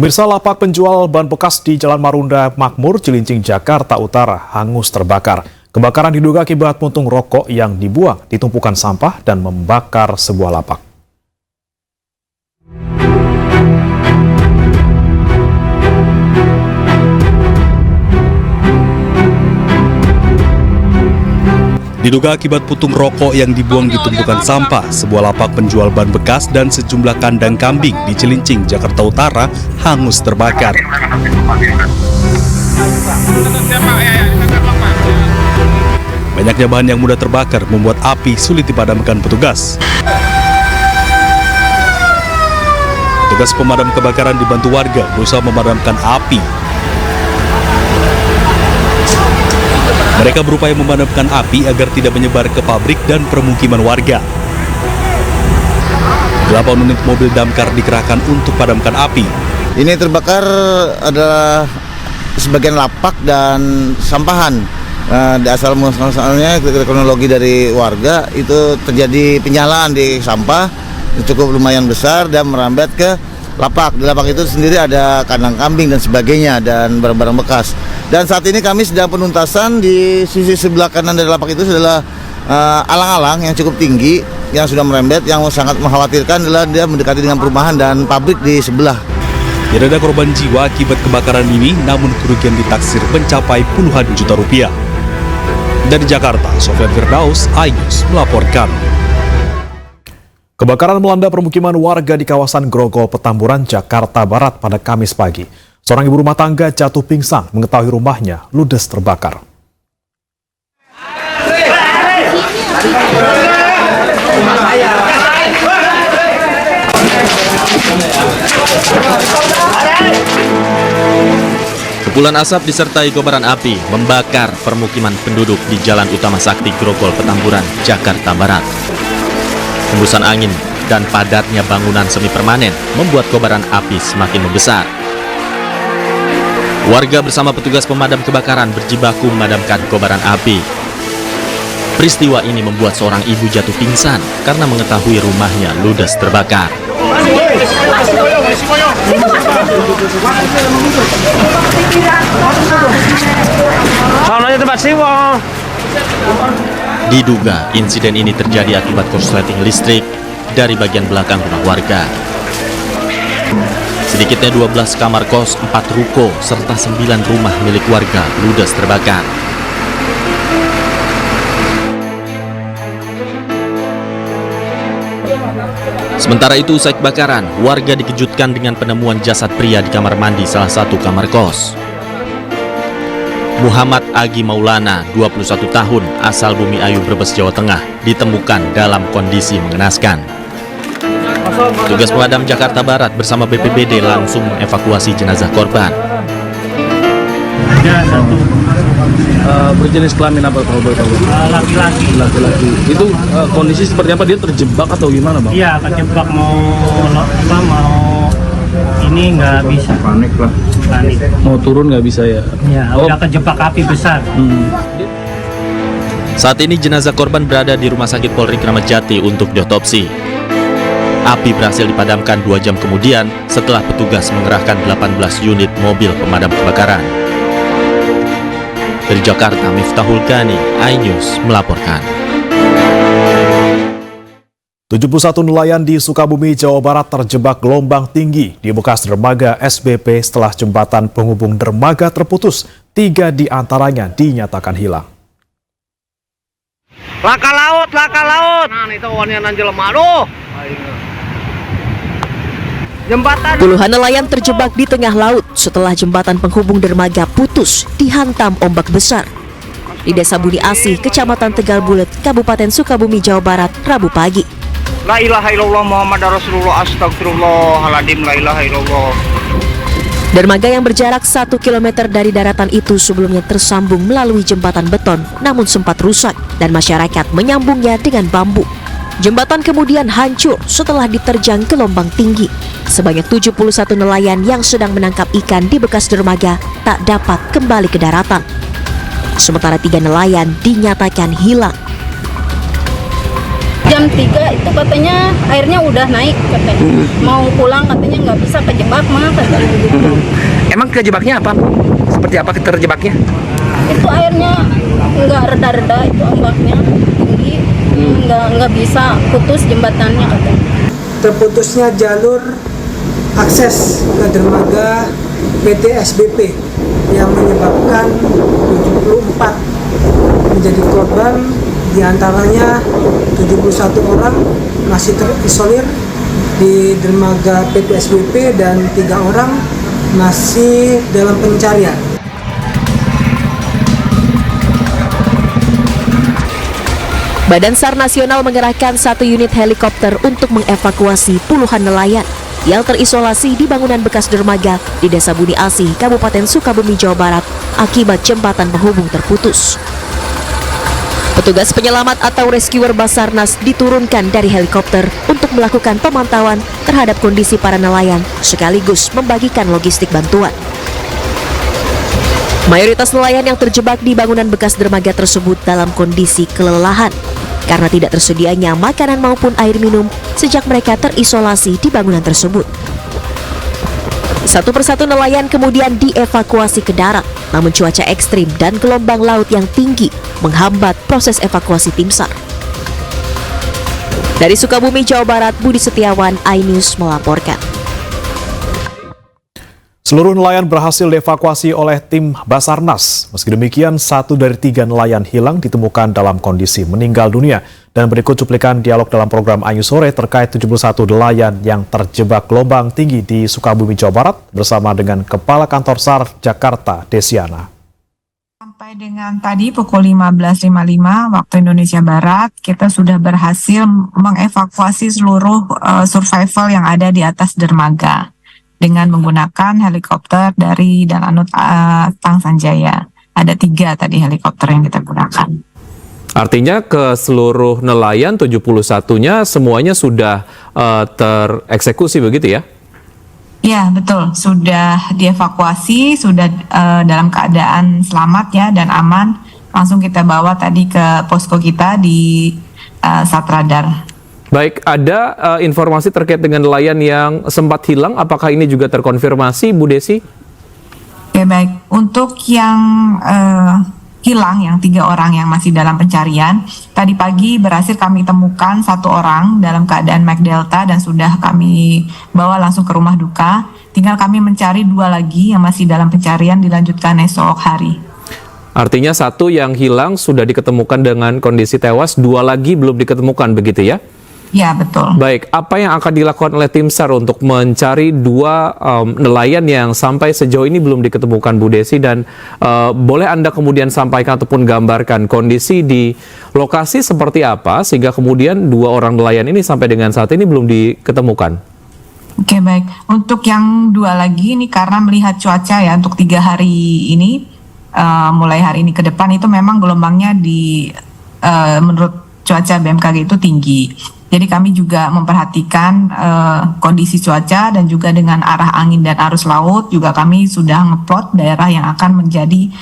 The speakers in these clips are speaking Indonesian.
Pemirsa, lapak penjual ban bekas di Jalan Marunda Makmur, Cilincing, Jakarta Utara hangus terbakar. Kebakaran diduga akibat puntung rokok yang dibuang di tumpukan sampah dan membakar sebuah lapak. Diduga akibat putung rokok yang dibuang di tumpukan sampah, sebuah lapak penjual ban bekas dan sejumlah kandang kambing di Cilincing, Jakarta Utara hangus terbakar. Banyaknya bahan yang mudah terbakar membuat api sulit dipadamkan petugas. Petugas pemadam kebakaran dibantu warga berusaha memadamkan api. Mereka berupaya memadamkan api agar tidak menyebar ke pabrik dan permukiman warga. 8 unit mobil damkar dikerahkan untuk padamkan api. Ini terbakar adalah sebagian lapak dan sampahan. Asal muasalnya kronologi dari warga itu terjadi penyalaan di sampah cukup lumayan besar dan merambat ke lapak. Di lapak itu sendiri ada kandang kambing dan sebagainya dan barang-barang bekas. Dan saat ini kami sedang penuntasan di sisi sebelah kanan dari lapak itu adalah alang-alang yang cukup tinggi yang sudah merembet, yang sangat mengkhawatirkan adalah dia mendekati dengan perumahan dan pabrik di sebelah. Tidak ada korban jiwa akibat kebakaran ini, namun kerugian ditaksir mencapai puluhan juta rupiah. Dari Jakarta, Sofyan Firdaus, iNews melaporkan. Kebakaran melanda permukiman warga di kawasan Grogol, Petamburan, Jakarta Barat pada Kamis pagi. Seorang ibu rumah tangga jatuh pingsan mengetahui rumahnya ludes terbakar. Kepulan asap disertai kobaran api membakar permukiman penduduk di Jalan Utama Sakti Grogol, Petamburan, Jakarta Barat. Hembusan angin dan padatnya bangunan semi permanen membuat kobaran api semakin membesar. Warga bersama petugas pemadam kebakaran berjibaku memadamkan kobaran api. Peristiwa ini membuat seorang ibu jatuh pingsan karena mengetahui rumahnya ludes terbakar. Diduga insiden ini terjadi akibat korsleting listrik dari bagian belakang rumah warga. Sedikitnya 12 kamar kos, 4 ruko, serta 9 rumah milik warga ludes terbakar. Sementara itu, usai kebakaran, warga dikejutkan dengan penemuan jasad pria di kamar mandi salah satu kamar kos. Muhammad Agi Maulana, 21 tahun, asal Bumi Ayu, Brebes, Jawa Tengah, ditemukan dalam kondisi mengenaskan. Tugas pemadam Jakarta Barat bersama BPBD langsung mengevakuasi jenazah korban. Ada satu berjenis kelamin apa kalau boleh tahu? Laki-laki. Itu kondisi seperti apa? Dia terjebak atau gimana, Bang? Iya, terjebak mau ini nggak bisa. Panik lah. Panik. Mau turun nggak bisa ya? Iya, udah kejebak api besar. Saat ini jenazah korban berada di Rumah Sakit Polri Kramat Jati untuk diotopsi. Api berhasil dipadamkan 2 jam kemudian setelah petugas mengerahkan 18 unit mobil pemadam kebakaran. Dari Jakarta, Miftahul Ghani, iNews melaporkan. 71 nelayan di Sukabumi, Jawa Barat terjebak gelombang tinggi di bekas dermaga SBP setelah jembatan penghubung dermaga terputus. 3 di antaranya dinyatakan hilang. Laka laut. Nah, itu wanian jelema. Aduh. Jembatan. Puluhan nelayan terjebak di tengah laut setelah jembatan penghubung dermaga putus dihantam ombak besar. Di Desa Budi Asih, Kecamatan Tegal Bulet, Kabupaten Sukabumi, Jawa Barat, Rabu pagi. La ilaha illallah Muhammad Rasulullah astagfirullahaladzim, la ilaha illallah. Dermaga yang berjarak 1 km dari daratan itu sebelumnya tersambung melalui jembatan beton, namun sempat rusak dan masyarakat menyambungnya dengan bambu. Jembatan kemudian hancur setelah diterjang gelombang tinggi. Sebanyak 71 nelayan yang sedang menangkap ikan di bekas dermaga tak dapat kembali ke daratan. Sementara 3 nelayan dinyatakan hilang. jam 3 itu katanya airnya udah naik katanya. Mau pulang katanya nggak bisa, kejebak mah katanya gitu. Emang kejebaknya apa, Bu? Seperti apa terjebaknya? Itu airnya nggak reda-reda, itu ombaknya tinggi, nggak bisa, putus jembatannya katanya. Terputusnya jalur akses ke dermaga PT SBP yang menyebabkan 74 menjadi korban, diantaranya 71 orang masih terisolir di dermaga PT SBP dan 3 orang masih dalam pencarian. Badan SAR Nasional mengerahkan 1 unit helikopter untuk mengevakuasi puluhan nelayan yang terisolasi di bangunan bekas dermaga di Desa Buni Asih, Kabupaten Sukabumi, Jawa Barat akibat jembatan penghubung terputus. Petugas penyelamat atau rescuer Basarnas diturunkan dari helikopter untuk melakukan pemantauan terhadap kondisi para nelayan sekaligus membagikan logistik bantuan. Mayoritas nelayan yang terjebak di bangunan bekas dermaga tersebut dalam kondisi kelelahan karena tidak tersedianya makanan maupun air minum sejak mereka terisolasi di bangunan tersebut. Satu persatu nelayan kemudian dievakuasi ke darat, namun cuaca ekstrim dan gelombang laut yang tinggi menghambat proses evakuasi tim SAR. Dari Sukabumi, Jawa Barat, Budi Setiawan, iNews melaporkan. Seluruh nelayan berhasil dievakuasi oleh tim Basarnas. Meski demikian, 1 dari 3 nelayan hilang ditemukan dalam kondisi meninggal dunia. Dan berikut cuplikan dialog dalam program iNews Sore terkait 71 nelayan yang terjebak gelombang tinggi di Sukabumi, Jawa Barat bersama dengan Kepala Kantor SAR Jakarta, Desiana. Sampai dengan tadi pukul 15.55 waktu Indonesia Barat, kita sudah berhasil mengevakuasi seluruh survival yang ada di atas dermaga dengan menggunakan helikopter dari Dalanut Tang Sanjaya. Ada 3 tadi helikopter yang kita gunakan. Artinya ke seluruh nelayan 71-nya semuanya sudah tereksekusi begitu ya? Ya, betul. Sudah dievakuasi, sudah dalam keadaan selamat ya dan aman. Langsung kita bawa tadi ke posko kita di Satradar. Baik, ada informasi terkait dengan nelayan yang sempat hilang. Apakah ini juga terkonfirmasi, Bu Desi? Oke, baik. Untuk yang hilang, yang 3 orang yang masih dalam pencarian, tadi pagi berhasil kami temukan 1 orang dalam keadaan MAC Delta dan sudah kami bawa langsung ke rumah duka. Tinggal kami mencari 2 lagi yang masih dalam pencarian, dilanjutkan esok hari. Artinya 1 yang hilang sudah diketemukan dengan kondisi tewas, 2 lagi belum diketemukan begitu ya? Ya, betul. Baik, apa yang akan dilakukan oleh tim SAR untuk mencari 2 nelayan yang sampai sejauh ini belum diketemukan, Bu Desi, dan boleh Anda kemudian sampaikan ataupun gambarkan kondisi di lokasi seperti apa sehingga kemudian 2 orang nelayan ini sampai dengan saat ini belum diketemukan? Oke, baik. Untuk yang 2 lagi ini karena melihat cuaca ya untuk 3 hari ini, mulai hari ini ke depan itu memang gelombangnya menurut cuaca BMKG itu tinggi. Jadi kami juga memperhatikan kondisi cuaca dan juga dengan arah angin dan arus laut juga kami sudah ngeplot daerah yang akan menjadi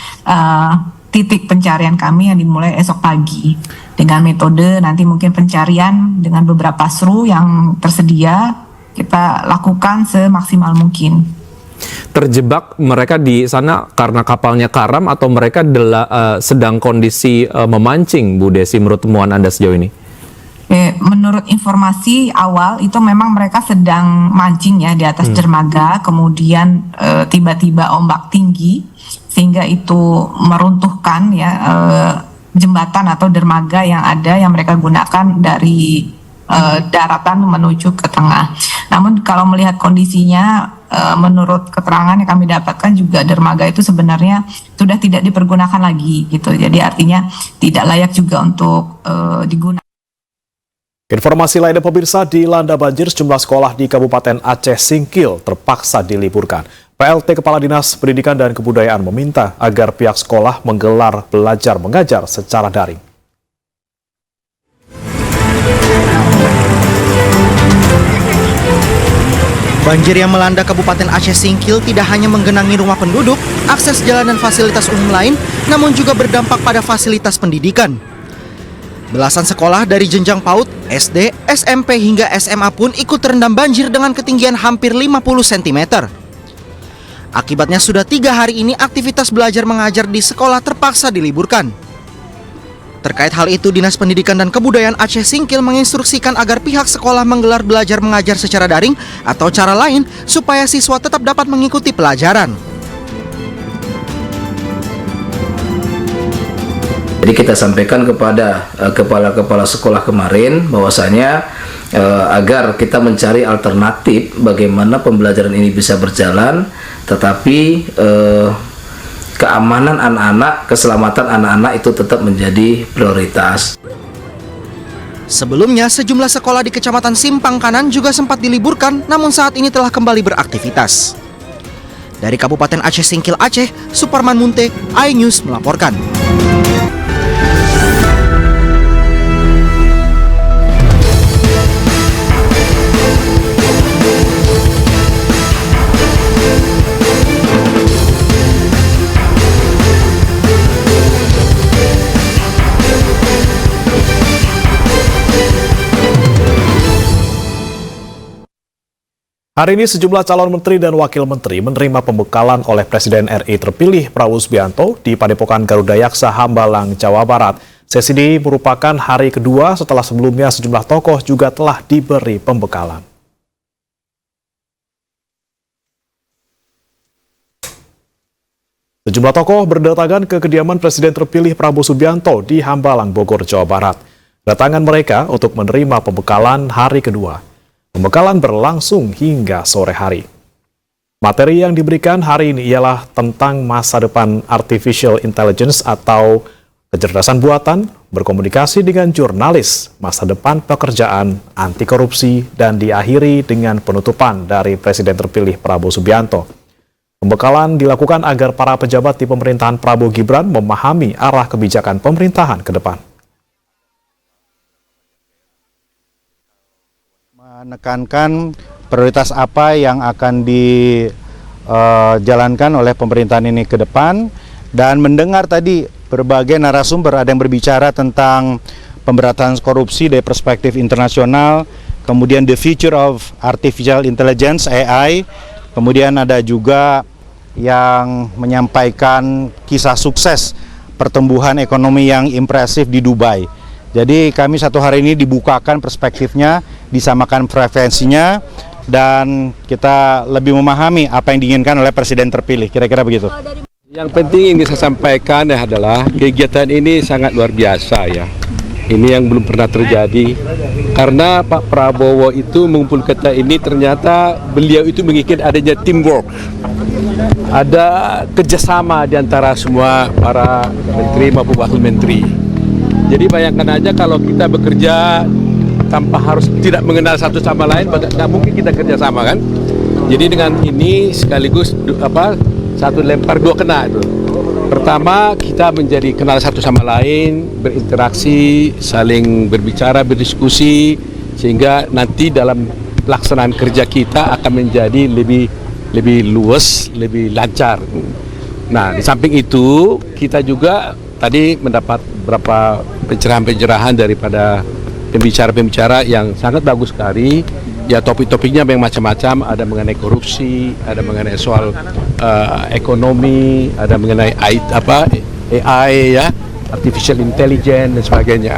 titik pencarian kami yang dimulai esok pagi. Dengan metode nanti mungkin pencarian dengan beberapa seru yang tersedia kita lakukan semaksimal mungkin. Terjebak mereka di sana karena kapalnya karam atau mereka sedang kondisi memancing, Bu Desi, menurut temuan Anda sejauh ini? Menurut informasi awal itu memang mereka sedang mancing ya di atas dermaga, kemudian tiba-tiba ombak tinggi sehingga itu meruntuhkan ya jembatan atau dermaga yang ada yang mereka gunakan dari daratan menuju ke tengah. Namun kalau melihat kondisinya menurut keterangan yang kami dapatkan juga dermaga itu sebenarnya sudah tidak dipergunakan lagi gitu. Jadi artinya tidak layak juga untuk digunakan. Informasi lainnya pemirsa, dilanda banjir sejumlah sekolah di Kabupaten Aceh Singkil terpaksa diliburkan. PLT Kepala Dinas Pendidikan dan Kebudayaan meminta agar pihak sekolah menggelar belajar mengajar secara daring. Banjir yang melanda Kabupaten Aceh Singkil tidak hanya menggenangi rumah penduduk, akses jalan dan fasilitas umum lain, namun juga berdampak pada fasilitas pendidikan. Belasan sekolah dari jenjang PAUD, SD, SMP hingga SMA pun ikut terendam banjir dengan ketinggian hampir 50 cm. Akibatnya sudah 3 hari ini aktivitas belajar mengajar di sekolah terpaksa diliburkan. Terkait hal itu, Dinas Pendidikan dan Kebudayaan Aceh Singkil menginstruksikan agar pihak sekolah menggelar belajar mengajar secara daring atau cara lain supaya siswa tetap dapat mengikuti pelajaran. Jadi kita sampaikan kepada kepala-kepala sekolah kemarin bahwasanya agar kita mencari alternatif bagaimana pembelajaran ini bisa berjalan, tetapi keamanan anak-anak, keselamatan anak-anak itu tetap menjadi prioritas. Sebelumnya, sejumlah sekolah di Kecamatan Simpang Kanan juga sempat diliburkan, namun saat ini telah kembali beraktivitas. Dari Kabupaten Aceh Singkil Aceh, Suparman Munte, iNews melaporkan. Hari ini sejumlah calon menteri dan wakil menteri menerima pembekalan oleh Presiden RI terpilih Prabowo Subianto di Padepokan Garuda Yaksa, Hambalang, Jawa Barat. Sesi ini merupakan hari kedua setelah sebelumnya sejumlah tokoh juga telah diberi pembekalan. Sejumlah tokoh berdatangan ke kediaman Presiden terpilih Prabowo Subianto di Hambalang, Bogor, Jawa Barat. Datangan mereka untuk menerima pembekalan hari kedua. Pembekalan berlangsung hingga sore hari. Materi yang diberikan hari ini ialah tentang masa depan artificial intelligence atau kecerdasan buatan, berkomunikasi dengan jurnalis, masa depan pekerjaan, anti korupsi, dan diakhiri dengan penutupan dari Presiden terpilih Prabowo Subianto. Pembekalan dilakukan agar para pejabat di pemerintahan Prabowo Gibran memahami arah kebijakan pemerintahan ke depan. Menekankan prioritas apa yang akan dijalankan oleh pemerintahan ini ke depan, dan mendengar tadi berbagai narasumber, ada yang berbicara tentang pemberantasan korupsi dari perspektif internasional, kemudian the future of artificial intelligence AI, kemudian ada juga yang menyampaikan kisah sukses pertumbuhan ekonomi yang impresif di Dubai. Jadi kami satu hari ini dibukakan perspektifnya, disamakan frekuensinya, dan kita lebih memahami apa yang diinginkan oleh Presiden terpilih, kira-kira begitu. Yang penting yang saya sampaikan adalah kegiatan ini sangat luar biasa ya. Ini yang belum pernah terjadi, karena Pak Prabowo itu mengumpulkan kita ini, ternyata beliau itu menginginkan adanya teamwork. Ada kerjasama di antara semua para menteri maupun wakil menteri. Jadi bayangkan aja kalau kita bekerja tanpa harus tidak mengenal satu sama lain, nggak mungkin kita kerjasama kan. Jadi dengan ini sekaligus satu lempar dua kena itu. Pertama, kita menjadi kenal satu sama lain, berinteraksi, saling berbicara, berdiskusi, sehingga nanti dalam pelaksanaan kerja kita akan menjadi lebih luas, lebih lancar. Nah, di samping itu kita juga tadi mendapat beberapa pencerahan-pencerahan daripada pembicara-pembicara yang sangat bagus sekali. Ya, topik-topiknya yang macam-macam, ada mengenai korupsi, ada mengenai soal ekonomi, ada mengenai AI ya, artificial intelligence dan sebagainya.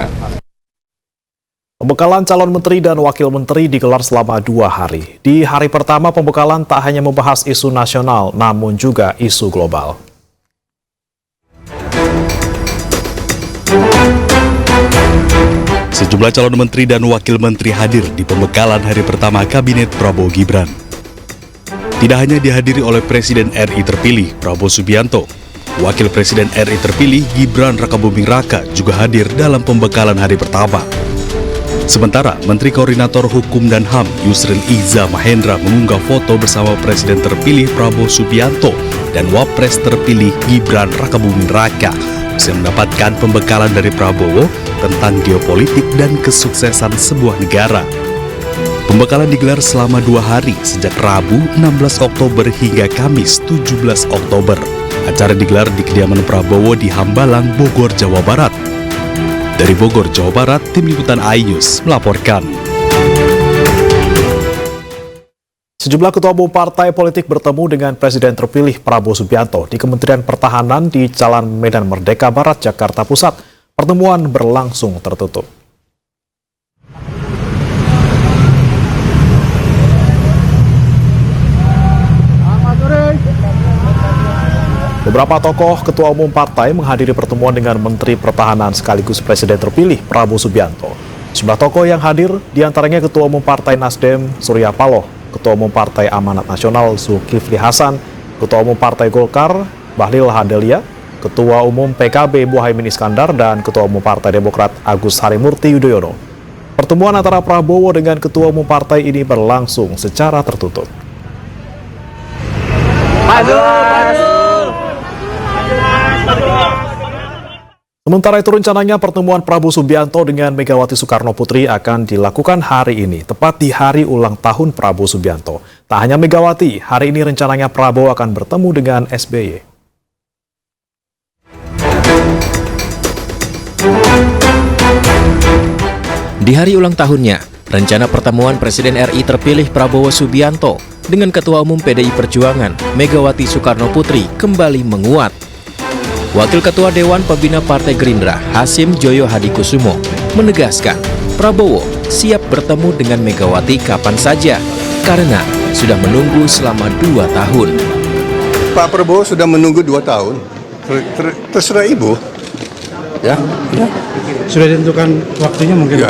Pembekalan calon menteri dan wakil menteri digelar selama 2 hari. Di hari pertama pembekalan tak hanya membahas isu nasional, namun juga isu global. Sejumlah calon menteri dan wakil menteri hadir di pembekalan hari pertama Kabinet Prabowo Gibran. Tidak hanya dihadiri oleh Presiden RI terpilih Prabowo Subianto, Wakil Presiden RI terpilih Gibran Rakabuming Raka juga hadir dalam pembekalan hari pertama. Sementara Menteri Koordinator Hukum dan HAM Yusril Iza Mahendra mengunggah foto bersama Presiden terpilih Prabowo Subianto dan Wapres terpilih Gibran Rakabuming Raka, bisa mendapatkan pembekalan dari Prabowo tentang geopolitik dan kesuksesan sebuah negara. Pembekalan digelar selama 2 hari sejak Rabu 16 Oktober hingga Kamis 17 Oktober. Acara digelar di kediaman Prabowo di Hambalang, Bogor, Jawa Barat. Dari Bogor, Jawa Barat, Tim Liputan iNews melaporkan. Sejumlah ketua umum partai politik bertemu dengan Presiden terpilih Prabowo Subianto di Kementerian Pertahanan di Jalan Medan Merdeka Barat, Jakarta Pusat. Pertemuan berlangsung tertutup. Beberapa tokoh ketua umum partai menghadiri pertemuan dengan Menteri Pertahanan sekaligus Presiden terpilih Prabowo Subianto. Sejumlah tokoh yang hadir diantaranya Ketua Umum Partai Nasdem Surya Paloh, Ketua Umum Partai Amanat Nasional Zulkifli Hasan, Ketua Umum Partai Golkar Bahlil Lahadalia, Ketua Umum PKB Muhaimin Iskandar, dan Ketua Umum Partai Demokrat Agus Harimurti Yudhoyono. Pertemuan antara Prabowo dengan Ketua Umum partai ini berlangsung secara tertutup. Sementara itu rencananya pertemuan Prabowo Subianto dengan Megawati Soekarno Putri akan dilakukan hari ini, tepat di hari ulang tahun Prabowo Subianto. Tak hanya Megawati, hari ini rencananya Prabowo akan bertemu dengan SBY. Di hari ulang tahunnya, rencana pertemuan Presiden RI terpilih Prabowo Subianto dengan Ketua Umum PDI Perjuangan Megawati Soekarno Putri kembali menguat. Wakil Ketua Dewan Pembina Partai Gerindra Hasim Joyo Hadikusumo menegaskan Prabowo siap bertemu dengan Megawati kapan saja karena sudah menunggu selama 2 tahun. Pak Prabowo sudah menunggu 2 tahun. Terserah Ibu. Ya. Sudah ditentukan waktunya mungkin?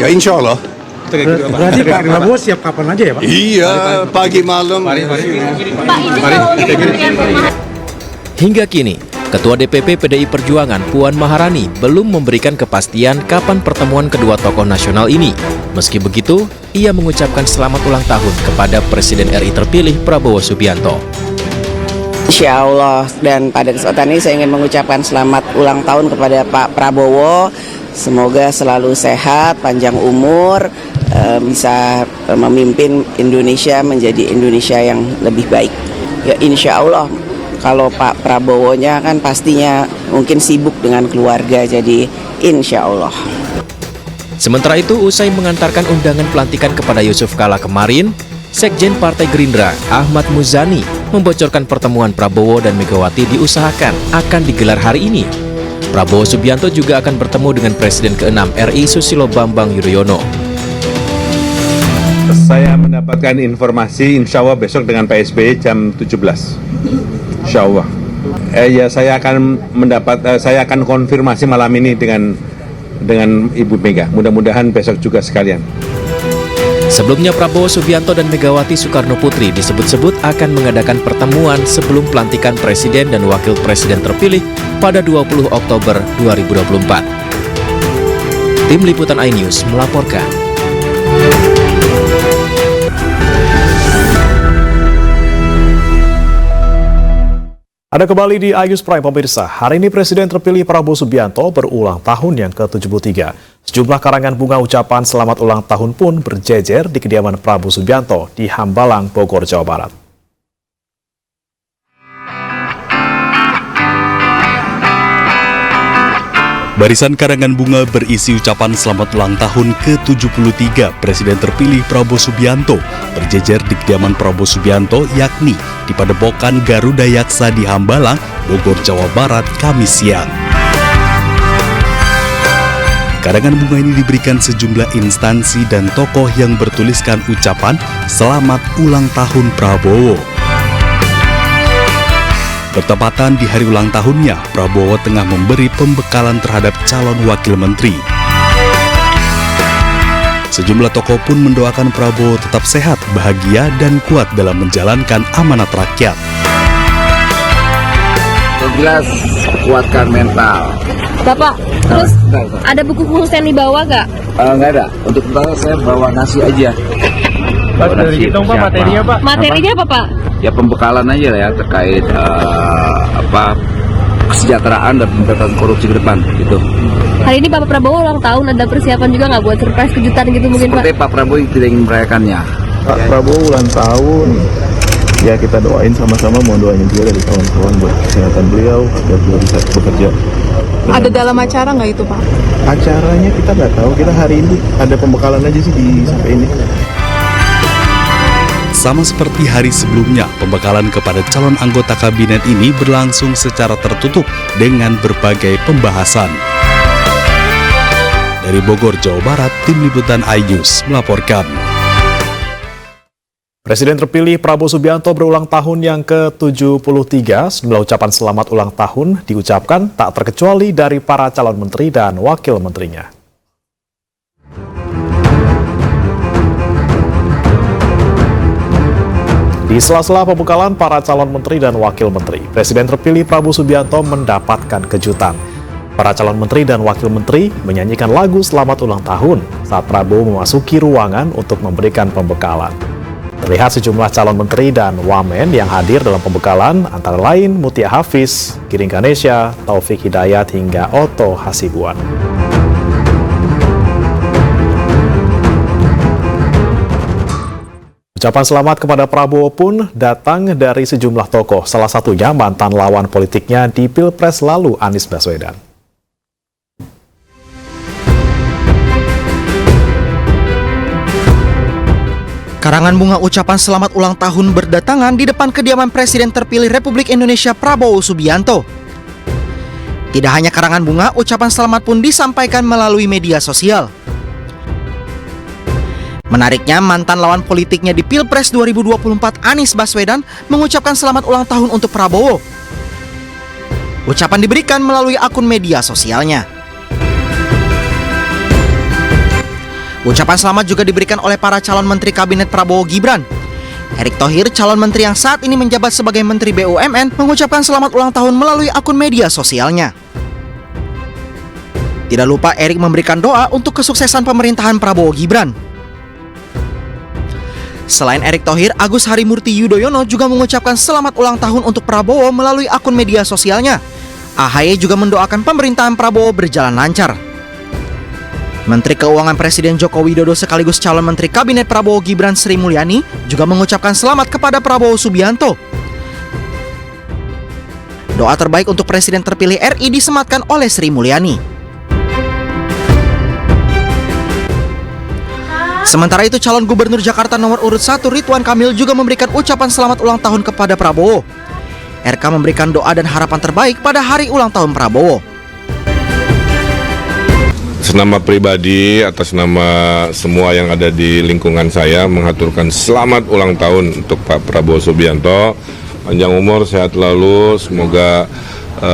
Ya insya Allah. Berarti Pak Prabowo siap kapan aja ya Pak? Iya, pagi malam. Hingga kini, Ketua DPP PDI Perjuangan Puan Maharani belum memberikan kepastian kapan pertemuan kedua tokoh nasional ini. Meski begitu, ia mengucapkan selamat ulang tahun kepada Presiden RI terpilih Prabowo Subianto. Insya Allah, dan pada kesempatan ini saya ingin mengucapkan selamat ulang tahun kepada Pak Prabowo. Semoga selalu sehat, panjang umur, bisa memimpin Indonesia menjadi Indonesia yang lebih baik. Ya insya Allah. Kalau Pak Prabowo-nya kan pastinya mungkin sibuk dengan keluarga, jadi insya Allah. Sementara itu, usai mengantarkan undangan pelantikan kepada Yusuf Kala kemarin, Sekjen Partai Gerindra Ahmad Muzani membocorkan pertemuan Prabowo dan Megawati diusahakan akan digelar hari ini. Prabowo Subianto juga akan bertemu dengan Presiden ke-6 RI Susilo Bambang Yudhoyono. Saya mendapatkan informasi insya Allah besok dengan Pak SBY jam 17. Insya Allah. Saya akan konfirmasi malam ini dengan Ibu Mega. Mudah-mudahan besok juga sekalian. Sebelumnya Prabowo Subianto dan Megawati Soekarno Putri disebut-sebut akan mengadakan pertemuan sebelum pelantikan Presiden dan Wakil Presiden terpilih pada 20 Oktober 2024. Tim Liputan iNews melaporkan. Ada kembali di iNews Prime pemirsa. Hari ini Presiden terpilih Prabowo Subianto berulang tahun yang ke-73. Sejumlah karangan bunga ucapan selamat ulang tahun pun berjejer di kediaman Prabowo Subianto di Hambalang, Bogor, Jawa Barat. Barisan karangan bunga berisi ucapan selamat ulang tahun ke-73 Presiden terpilih Prabowo Subianto berjejer di kediaman Prabowo Subianto, yakni di Padepokan Garuda Yaksa di Hambalang, Bogor, Jawa Barat, Kamis siang. Karangan bunga ini diberikan sejumlah instansi dan tokoh yang bertuliskan ucapan selamat ulang tahun Prabowo. Bertepatan di hari ulang tahunnya, Prabowo tengah memberi pembekalan terhadap calon wakil menteri. Sejumlah tokoh pun mendoakan Prabowo tetap sehat, bahagia, dan kuat dalam menjalankan amanat rakyat. Jelas kuatkan mental. Bapak, terus ada buku khusus yang dibawa gak? Nggak ada. Untuk sementara saya bawa nasi aja. Pak, dari kita Pak, materinya Pak. Materinya apa Pak? Ya pembekalan aja lah ya terkait kesejahteraan dan pemberantasan korupsi ke depan gitu. Hari ini Bapak Prabowo ulang tahun, ada persiapan juga nggak buat surprise kejutan gitu mungkin Seperti Pak? Pak Prabowo tidak ingin merayakannya. Pak Prabowo ulang tahun, ya kita doain sama-sama, mohon doanya juga dari kawan-kawan buat kesehatan beliau agar beliau bisa bekerja Ada dalam acara nggak itu, Pak? Acaranya kita nggak tahu, kita hari ini ada pembekalan aja sih di sampai ini. Sama seperti hari sebelumnya, pembekalan kepada calon anggota kabinet ini berlangsung secara tertutup dengan berbagai pembahasan. Dari Bogor, Jawa Barat, Tim Liputan iNews melaporkan. Presiden terpilih Prabowo Subianto berulang tahun yang ke-73. Sejumlah ucapan selamat ulang tahun diucapkan tak terkecuali dari para calon menteri dan wakil menterinya. Di sela-sela pembekalan para calon menteri dan wakil menteri, Presiden terpilih Prabowo Subianto mendapatkan kejutan. Para calon menteri dan wakil menteri menyanyikan lagu selamat ulang tahun saat Prabowo memasuki ruangan untuk memberikan pembekalan. Terlihat sejumlah calon menteri dan wamen yang hadir dalam pembekalan, antara lain Mutia Hafiz, Giring Ganesha, Taufik Hidayat, hingga Otto Hasibuan. Ucapan selamat kepada Prabowo pun datang dari sejumlah tokoh, salah satunya mantan lawan politiknya di Pilpres lalu, Anies Baswedan. Karangan bunga ucapan selamat ulang tahun berdatangan di depan kediaman Presiden terpilih Republik Indonesia Prabowo Subianto. Tidak hanya karangan bunga, ucapan selamat pun disampaikan melalui media sosial. Menariknya, mantan lawan politiknya di Pilpres 2024 Anies Baswedan mengucapkan selamat ulang tahun untuk Prabowo. Ucapan diberikan melalui akun media sosialnya. Ucapan selamat juga diberikan oleh para calon menteri kabinet Prabowo Gibran. Erick Thohir, calon menteri yang saat ini menjabat sebagai Menteri BUMN, mengucapkan selamat ulang tahun melalui akun media sosialnya. Tidak lupa Erick memberikan doa untuk kesuksesan pemerintahan Prabowo Gibran. Selain Erick Thohir, Agus Harimurti Yudhoyono juga mengucapkan selamat ulang tahun untuk Prabowo melalui akun media sosialnya. AHY juga mendoakan pemerintahan Prabowo berjalan lancar. Menteri Keuangan Presiden Joko Widodo sekaligus calon Menteri Kabinet Prabowo Gibran Sri Mulyani juga mengucapkan selamat kepada Prabowo Subianto. Doa terbaik untuk Presiden terpilih RI disematkan oleh Sri Mulyani. Sementara itu, calon Gubernur Jakarta nomor urut 1 Ridwan Kamil juga memberikan ucapan selamat ulang tahun kepada Prabowo. RK memberikan doa dan harapan terbaik pada hari ulang tahun Prabowo. Atas nama pribadi, atas nama semua yang ada di lingkungan saya, mengaturkan selamat ulang tahun untuk Pak Prabowo Subianto. Panjang umur, sehat selalu, semoga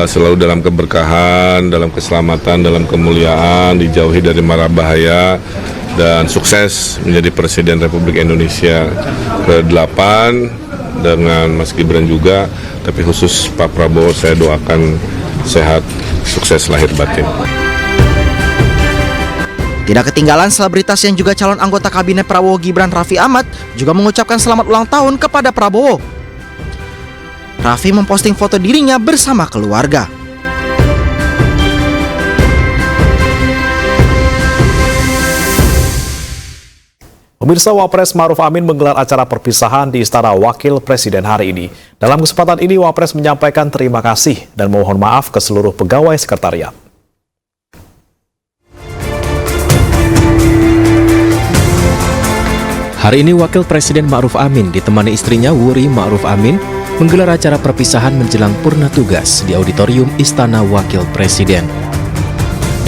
selalu dalam keberkahan, dalam keselamatan, dalam kemuliaan, dijauhi dari mara bahaya, dan sukses menjadi Presiden Republik Indonesia ke-8 dengan Mas Gibran juga. Tapi khusus Pak Prabowo saya doakan sehat, sukses lahir batin. Tidak ketinggalan, selebritas yang juga calon anggota kabinet Prabowo Gibran, Raffi Ahmad, juga mengucapkan selamat ulang tahun kepada Prabowo. Raffi memposting foto dirinya bersama keluarga. Pemirsa, Wapres Ma'ruf Amin menggelar acara perpisahan di Istana Wakil Presiden hari ini. Dalam kesempatan ini, Wapres menyampaikan terima kasih dan mohon maaf ke seluruh pegawai sekretariat. Hari ini Wakil Presiden Ma'ruf Amin ditemani istrinya Wuri Ma'ruf Amin menggelar acara perpisahan menjelang purna tugas di Auditorium Istana Wakil Presiden.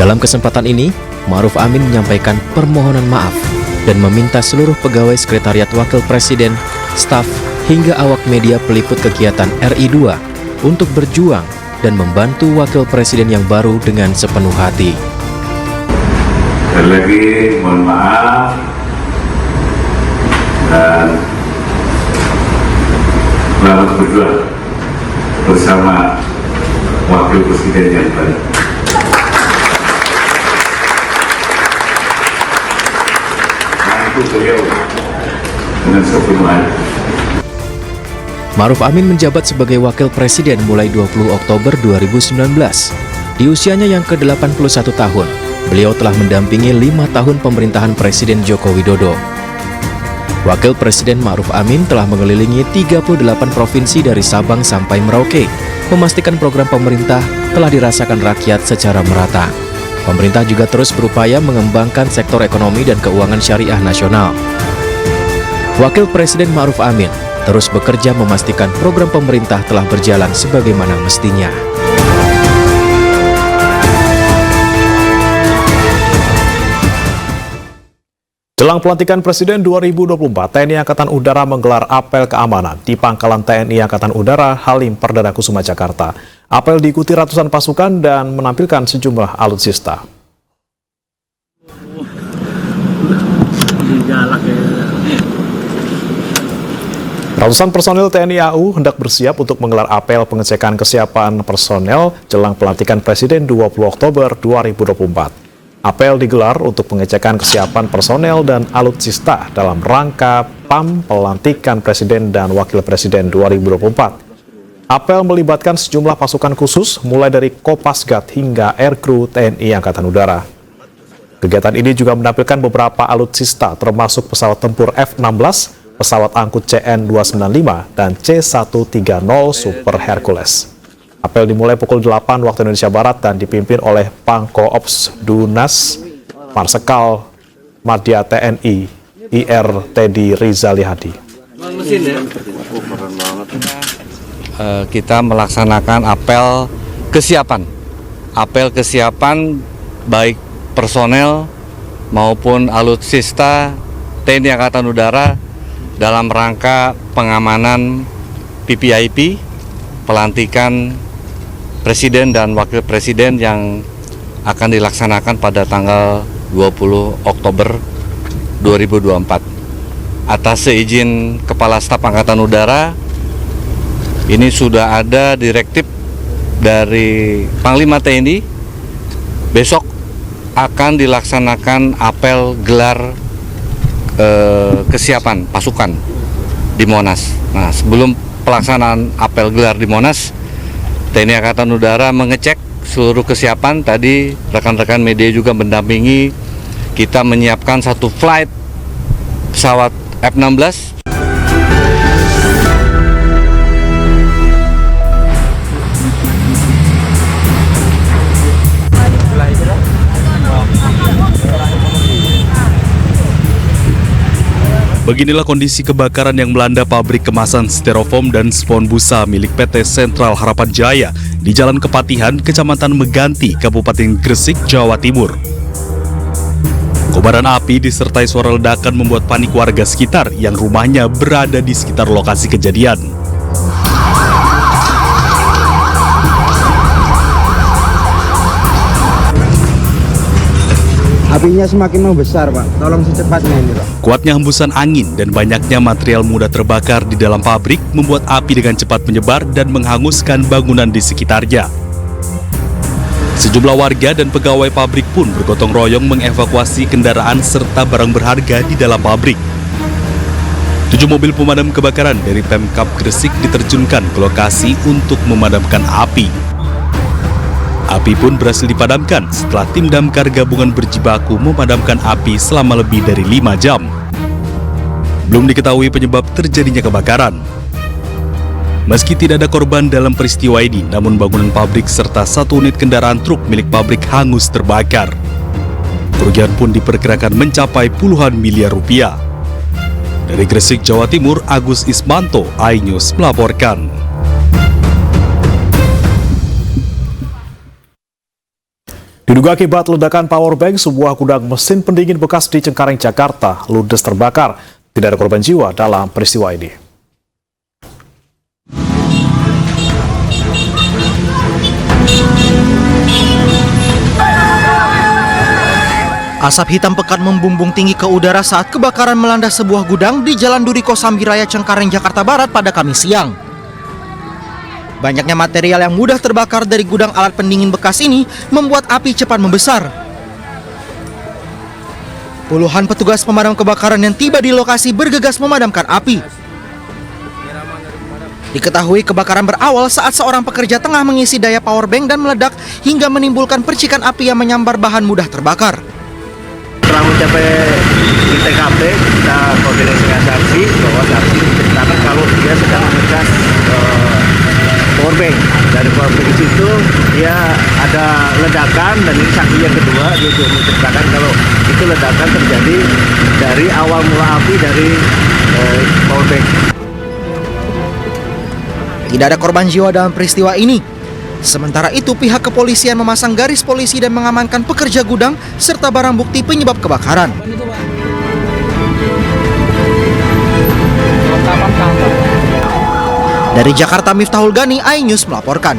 Dalam kesempatan ini, Ma'ruf Amin menyampaikan permohonan maaf dan meminta seluruh pegawai Sekretariat Wakil Presiden, staf, hingga awak media peliput kegiatan RI2 untuk berjuang dan membantu Wakil Presiden yang baru dengan sepenuh hati. Sekali lagi mohon maaf dan selamat berjuang bersama Wakil Presiden yang baru. Ma'ruf Amin menjabat sebagai Wakil Presiden mulai 20 Oktober 2019. Di usianya yang ke-81 tahun, beliau telah mendampingi 5 tahun pemerintahan Presiden Joko Widodo. Wakil Presiden Ma'ruf Amin telah mengelilingi 38 provinsi dari Sabang sampai Merauke, memastikan program pemerintah telah dirasakan rakyat secara merata. Pemerintah juga terus berupaya mengembangkan sektor ekonomi dan keuangan syariah nasional. Wakil Presiden Ma'ruf Amin terus bekerja memastikan program pemerintah telah berjalan sebagaimana mestinya. Jelang pelantikan Presiden 2024, TNI Angkatan Udara menggelar apel keamanan di Pangkalan TNI Angkatan Udara Halim Perdana Kusuma, Jakarta. Apel diikuti ratusan pasukan dan menampilkan sejumlah alutsista. Ratusan personil TNI AU hendak bersiap untuk menggelar apel pengecekan kesiapan personel jelang pelantikan Presiden 20 Oktober 2024. Apel digelar untuk pengecekan kesiapan personel dan alutsista dalam rangka PAM pelantikan Presiden dan Wakil Presiden 2024. Apel melibatkan sejumlah pasukan khusus mulai dari Kopasgat hingga Aircrew TNI Angkatan Udara. Kegiatan ini juga menampilkan beberapa alutsista termasuk pesawat tempur F-16, pesawat angkut CN-295, dan C-130 Super Hercules. Apel dimulai pukul 8 waktu Indonesia Barat dan dipimpin oleh Pangko Ops Dunas Marsekal Madya TNI IR Teddy Rizali Hadi. Kita melaksanakan apel kesiapan. Apel kesiapan baik personel maupun alutsista TNI Angkatan Udara dalam rangka pengamanan PPIP, pelantikan Presiden dan Wakil Presiden yang akan dilaksanakan pada tanggal 20 Oktober 2024. Atas seizin Kepala Staf Angkatan Udara, ini sudah ada direktif dari Panglima TNI, besok akan dilaksanakan apel gelar kesiapan pasukan di Monas. Nah, sebelum pelaksanaan apel gelar di Monas, TNI Angkatan Udara mengecek seluruh kesiapan. Tadi rekan-rekan media juga mendampingi kita menyiapkan satu flight pesawat F-16. Beginilah kondisi kebakaran yang melanda pabrik kemasan styrofoam dan spon busa milik PT Sentral Harapan Jaya di Jalan Kepatihan, Kecamatan Meganti, Kabupaten Gresik, Jawa Timur. Kobaran api disertai suara ledakan membuat panik warga sekitar yang rumahnya berada di sekitar lokasi kejadian. Apinya semakin membesar, Pak. Tolong secepatnya ini, Pak. Kuatnya hembusan angin dan banyaknya material mudah terbakar di dalam pabrik membuat api dengan cepat menyebar dan menghanguskan bangunan di sekitarnya. Sejumlah warga dan pegawai pabrik pun bergotong royong mengevakuasi kendaraan serta barang berharga di dalam pabrik. 7 mobil pemadam kebakaran dari Pemkab Gresik diterjunkan ke lokasi untuk memadamkan api. Api pun berhasil dipadamkan setelah tim damkar gabungan berjibaku memadamkan api selama lebih dari 5 jam. Belum diketahui penyebab terjadinya kebakaran. Meski tidak ada korban dalam peristiwa ini, namun bangunan pabrik serta 1 unit kendaraan truk milik pabrik hangus terbakar. Kerugian pun diperkirakan mencapai puluhan miliar rupiah. Dari Gresik, Jawa Timur, Agus Ismanto, iNews melaporkan. Diduga akibat ledakan powerbank, sebuah gudang mesin pendingin bekas di Cengkareng, Jakarta, ludes terbakar. Tidak ada korban jiwa dalam peristiwa ini. Asap hitam pekat membumbung tinggi ke udara saat kebakaran melanda sebuah gudang di Jalan Duriko Sambiraya, Cengkareng, Jakarta Barat pada Kamis siang. Banyaknya material yang mudah terbakar dari gudang alat pendingin bekas ini membuat api cepat membesar. Puluhan petugas pemadam kebakaran yang tiba di lokasi bergegas memadamkan api. Diketahui kebakaran berawal saat seorang pekerja tengah mengisi daya powerbank dan meledak hingga menimbulkan percikan api yang menyambar bahan mudah terbakar. Setelah sampai di TKP kita koordinasi dengan saksi bahwa saksi menceritakan kalau dia sedang mengecas powerbank. Dari powerbank itu dia ada ledakan, dan ini saksi yang kedua dia juga menceritakan kalau itu ledakan terjadi dari awal mula api dari powerbank. Tidak ada korban jiwa dalam peristiwa ini. Sementara itu, pihak kepolisian memasang garis polisi dan mengamankan pekerja gudang serta barang bukti penyebab kebakaran. Dari Jakarta, Miftahul Gani, iNews melaporkan.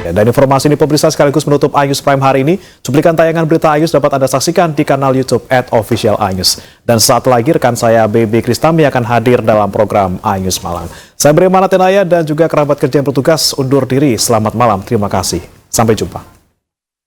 Dan informasi ini pemirsa sekaligus menutup iNews Prime hari ini. Cuplikan tayangan berita iNews dapat Anda saksikan di kanal YouTube @officialiNews. Dan saat lagi rekan saya Baby Kristami akan hadir dalam program iNews Malam. Saya Bremana Tenaya dan juga kerabat kerja yang bertugas undur diri. Selamat malam, terima kasih. Sampai jumpa.